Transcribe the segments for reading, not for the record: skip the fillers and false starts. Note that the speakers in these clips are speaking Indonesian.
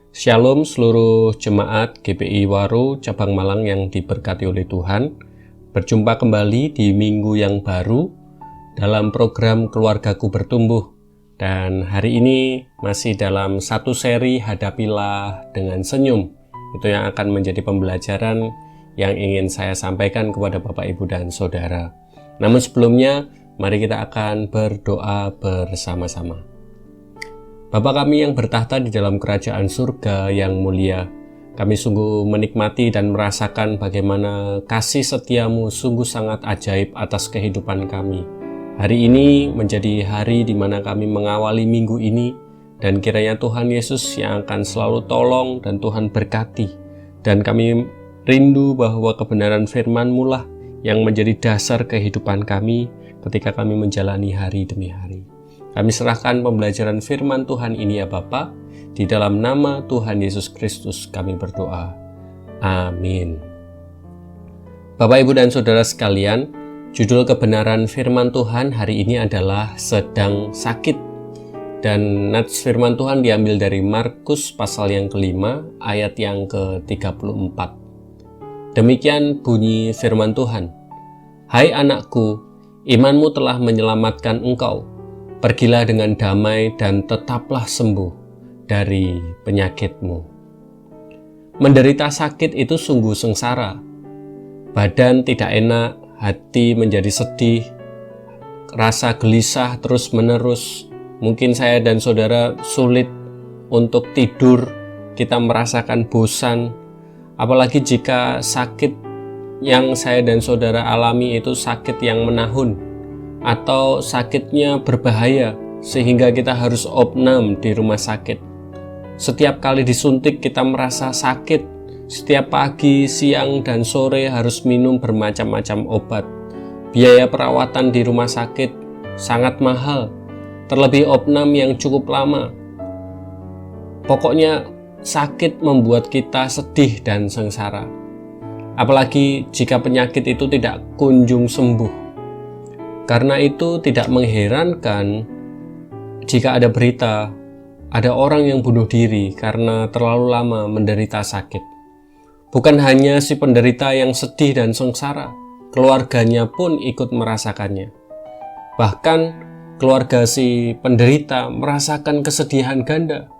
Shalom seluruh jemaat GPI Waru Cabang Malang yang diberkati oleh Tuhan. Berjumpa kembali di minggu yang baru dalam program Keluargaku Bertumbuh. Dan hari ini masih dalam satu seri Hadapilah dengan Senyum. Itu yang akan menjadi pembelajaran yang ingin saya sampaikan kepada Bapak, Ibu, dan Saudara. Namun sebelumnya, mari kita akan berdoa bersama-sama. Bapa kami yang bertahta di dalam kerajaan surga yang mulia, kami sungguh menikmati dan merasakan bagaimana kasih setiamu sungguh sangat ajaib atas kehidupan kami. Hari ini menjadi hari di mana kami mengawali minggu ini, dan kiranya Tuhan Yesus yang akan selalu tolong dan Tuhan berkati. Dan kami rindu bahwa kebenaran firman-Mu lah yang menjadi dasar kehidupan kami ketika kami menjalani hari demi hari. Kami serahkan pembelajaran firman Tuhan ini ya Bapa, di dalam nama Tuhan Yesus Kristus kami berdoa. Amin. Bapak, Ibu, dan Saudara sekalian, judul kebenaran firman Tuhan hari ini adalah sedang sakit. Dan nats firman Tuhan diambil dari Markus pasal yang kelima, ayat yang ke-34. Demikian bunyi firman Tuhan. Hai anakku, imanmu telah menyelamatkan engkau. Pergilah dengan damai dan tetaplah sembuh dari penyakitmu. Menderita sakit itu sungguh sengsara. Badan tidak enak, hati menjadi sedih, rasa gelisah terus-menerus. Mungkin saya dan saudara sulit untuk tidur, kita merasakan bosan. Apalagi jika sakit yang saya dan saudara alami itu sakit yang menahun, atau sakitnya berbahaya sehingga kita harus opnam di rumah sakit. Setiap kali disuntik kita merasa sakit. Setiap pagi, siang, dan sore harus minum bermacam-macam obat. Biaya perawatan di rumah sakit sangat mahal, terlebih opnam yang cukup lama. Pokoknya sakit membuat kita sedih dan sengsara. Apalagi jika penyakit itu tidak kunjung sembuh. Karena itu tidak mengherankan jika ada berita, ada orang yang bunuh diri karena terlalu lama menderita sakit. Bukan hanya si penderita yang sedih dan sengsara, keluarganya pun ikut merasakannya. Bahkan keluarga si penderita merasakan kesedihan ganda.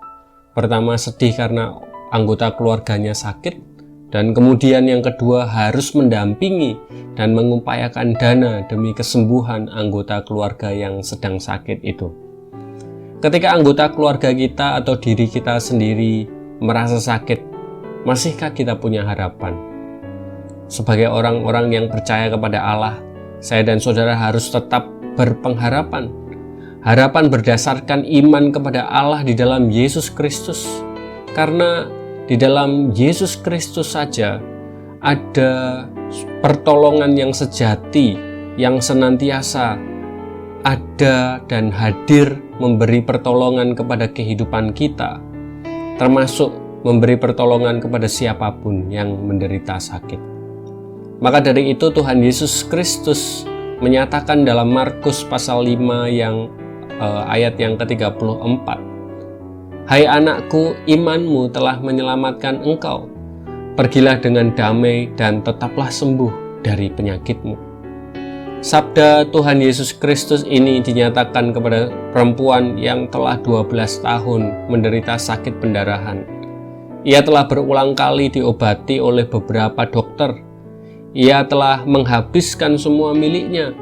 Pertama sedih karena anggota keluarganya sakit, dan kemudian yang kedua harus mendampingi dan mengupayakan dana demi kesembuhan anggota keluarga yang sedang sakit itu. Ketika anggota keluarga kita atau diri kita sendiri merasa sakit, masihkah kita punya harapan? Sebagai orang-orang yang percaya kepada Allah, saya dan saudara harus tetap berpengharapan. Harapan berdasarkan iman kepada Allah di dalam Yesus Kristus. Karena di dalam Yesus Kristus saja ada pertolongan yang sejati, yang senantiasa ada dan hadir memberi pertolongan kepada kehidupan kita, termasuk memberi pertolongan kepada siapapun yang menderita sakit. Maka dari itu Tuhan Yesus Kristus menyatakan dalam Markus pasal 5 ayat yang ke-34, Hai anakku, imanmu telah menyelamatkan engkau. Pergilah dengan damai dan tetaplah sembuh dari penyakitmu. Sabda Tuhan Yesus Kristus ini dinyatakan kepada perempuan yang telah 12 tahun menderita sakit pendarahan. Ia telah berulang kali diobati oleh beberapa dokter. Ia telah menghabiskan semua miliknya,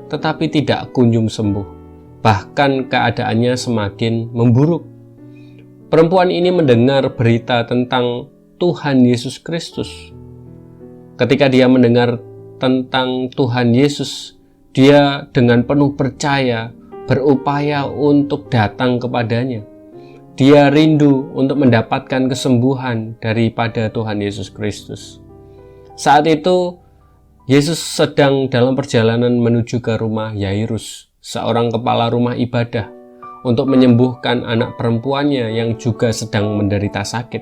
tetapi tidak kunjung sembuh. Bahkan keadaannya semakin memburuk. Perempuan ini mendengar berita tentang Tuhan Yesus Kristus. Ketika dia mendengar tentang Tuhan Yesus, dia dengan penuh percaya berupaya untuk datang kepadanya. Dia rindu untuk mendapatkan kesembuhan daripada Tuhan Yesus Kristus. Saat itu, Yesus sedang dalam perjalanan menuju ke rumah Yairus, seorang kepala rumah ibadah, untuk menyembuhkan anak perempuannya yang juga sedang menderita sakit.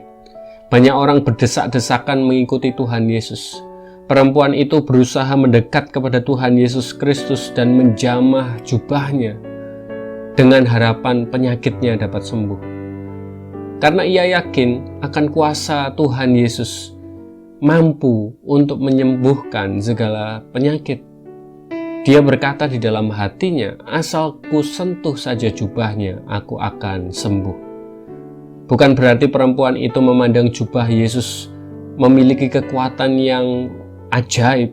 Banyak orang berdesak-desakan mengikuti Tuhan Yesus. Perempuan itu berusaha mendekat kepada Tuhan Yesus Kristus dan menjamah jubahnya dengan harapan penyakitnya dapat sembuh. karena ia yakin akan kuasa Tuhan Yesus mampu untuk menyembuhkan segala penyakit. Dia berkata di dalam hatinya, asal ku sentuh saja jubahnya, aku akan sembuh. Bukan berarti perempuan itu memandang jubah Yesus memiliki kekuatan yang ajaib,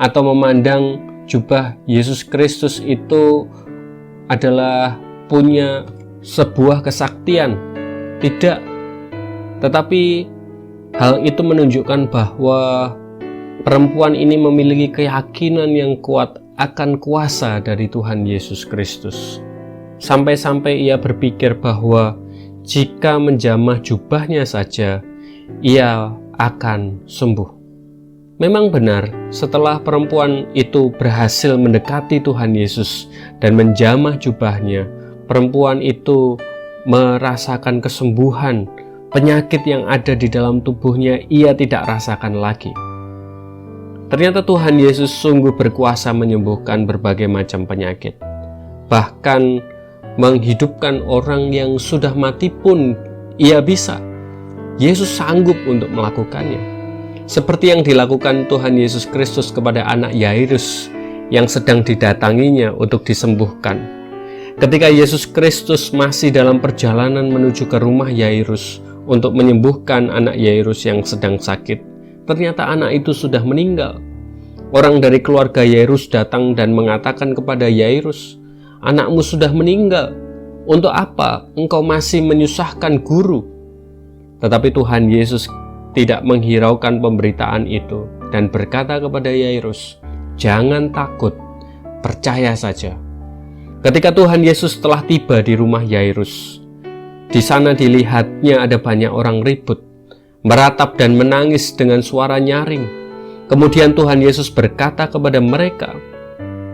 atau memandang jubah Yesus Kristus itu adalah punya sebuah kesaktian. Tidak. Tetapi hal itu menunjukkan bahwa perempuan ini memiliki keyakinan yang kuat akan kuasa dari Tuhan Yesus Kristus. Sampai-sampai ia berpikir bahwa jika menjamah jubahnya saja, ia akan sembuh. Memang benar, setelah perempuan itu berhasil mendekati Tuhan Yesus dan menjamah jubahnya, perempuan itu merasakan kesembuhan. Penyakit yang ada di dalam tubuhnya ia tidak rasakan lagi. Ternyata Tuhan Yesus sungguh berkuasa menyembuhkan berbagai macam penyakit. Bahkan menghidupkan orang yang sudah mati pun ia bisa. Yesus sanggup untuk melakukannya. Seperti yang dilakukan Tuhan Yesus Kristus kepada anak Yairus yang sedang didatanginya untuk disembuhkan. Ketika Yesus Kristus masih dalam perjalanan menuju ke rumah Yairus untuk menyembuhkan anak Yairus yang sedang sakit, ternyata anak itu sudah meninggal. Orang dari keluarga Yairus datang dan mengatakan kepada Yairus, anakmu sudah meninggal. Untuk apa engkau masih menyusahkan guru? Tetapi Tuhan Yesus tidak menghiraukan pemberitaan itu dan berkata kepada Yairus, jangan takut, percaya saja. Ketika Tuhan Yesus telah tiba di rumah Yairus, di sana dilihatnya ada banyak orang ribut, meratap dan menangis dengan suara nyaring. Kemudian Tuhan Yesus berkata kepada mereka,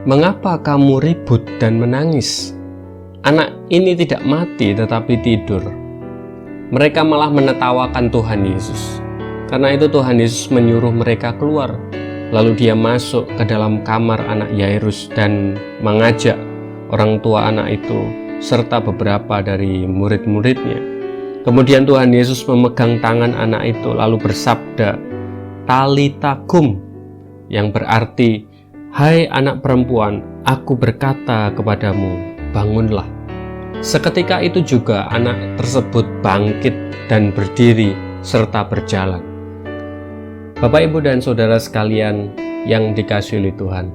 mengapa kamu ribut dan menangis? Anak ini tidak mati tetapi tidur. Mereka malah menertawakan Tuhan Yesus. Karena itu Tuhan Yesus menyuruh mereka keluar. Lalu dia masuk ke dalam kamar anak Yairus dan mengajak orang tua anak itu serta beberapa dari murid-muridnya. Kemudian Tuhan Yesus memegang tangan anak itu lalu bersabda, Talita kum, yang berarti, hai anak perempuan, aku berkata kepadamu, bangunlah. Seketika itu juga anak tersebut bangkit dan berdiri serta berjalan. Bapak, Ibu, dan Saudara sekalian yang dikasihi oleh Tuhan,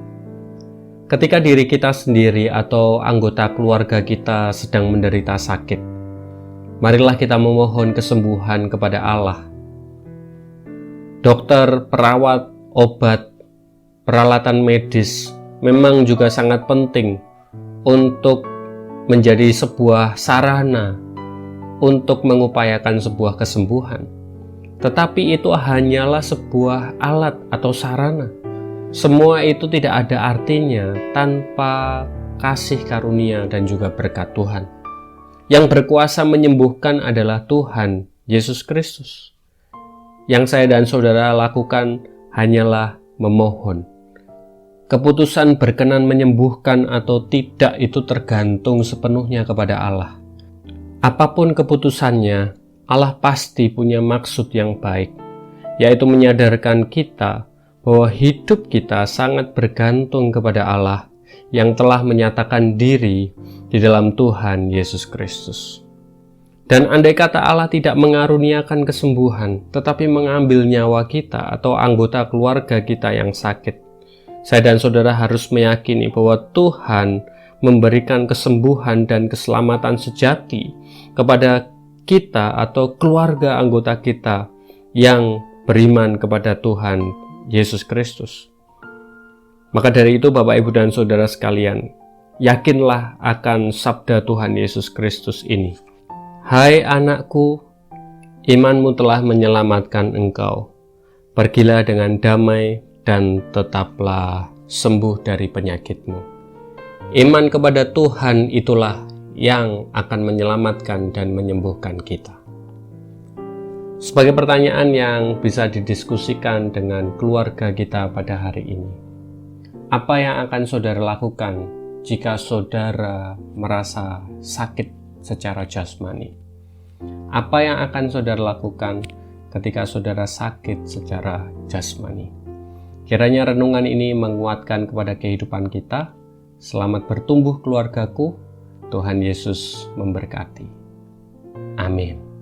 ketika diri kita sendiri atau anggota keluarga kita sedang menderita sakit, marilah kita memohon kesembuhan kepada Allah. Dokter, perawat, obat, peralatan medis memang juga sangat penting untuk menjadi sebuah sarana untuk mengupayakan sebuah kesembuhan. Tetapi itu hanyalah sebuah alat atau sarana. Semua itu tidak ada artinya tanpa kasih karunia dan juga berkat Tuhan. Yang berkuasa menyembuhkan adalah Tuhan Yesus Kristus. Yang saya dan saudara lakukan hanyalah memohon. Keputusan berkenan menyembuhkan atau tidak itu tergantung sepenuhnya kepada Allah. Apapun keputusannya, Allah pasti punya maksud yang baik, yaitu menyadarkan kita bahwa hidup kita sangat bergantung kepada Allah yang telah menyatakan diri di dalam Tuhan Yesus Kristus. Dan andai kata Allah tidak mengaruniakan kesembuhan, tetapi mengambil nyawa kita atau anggota keluarga kita yang sakit, saya dan saudara harus meyakini bahwa Tuhan memberikan kesembuhan dan keselamatan sejati kepada kita atau keluarga anggota kita yang beriman kepada Tuhan Yesus Kristus. Maka dari itu Bapak, Ibu, dan Saudara sekalian, yakinlah akan sabda Tuhan Yesus Kristus ini. Hai anakku, imanmu telah menyelamatkan engkau. Pergilah dengan damai dan tetaplah sembuh dari penyakitmu. Iman kepada Tuhan itulah yang akan menyelamatkan dan menyembuhkan kita. Sebagai pertanyaan yang bisa didiskusikan dengan keluarga kita pada hari ini, apa yang akan saudara lakukan jika saudara merasa sakit secara jasmani? Apa yang akan saudara lakukan ketika saudara sakit secara jasmani? Kiranya renungan ini menguatkan kepada kehidupan kita. Selamat bertumbuh keluargaku. Tuhan Yesus memberkati. Amin.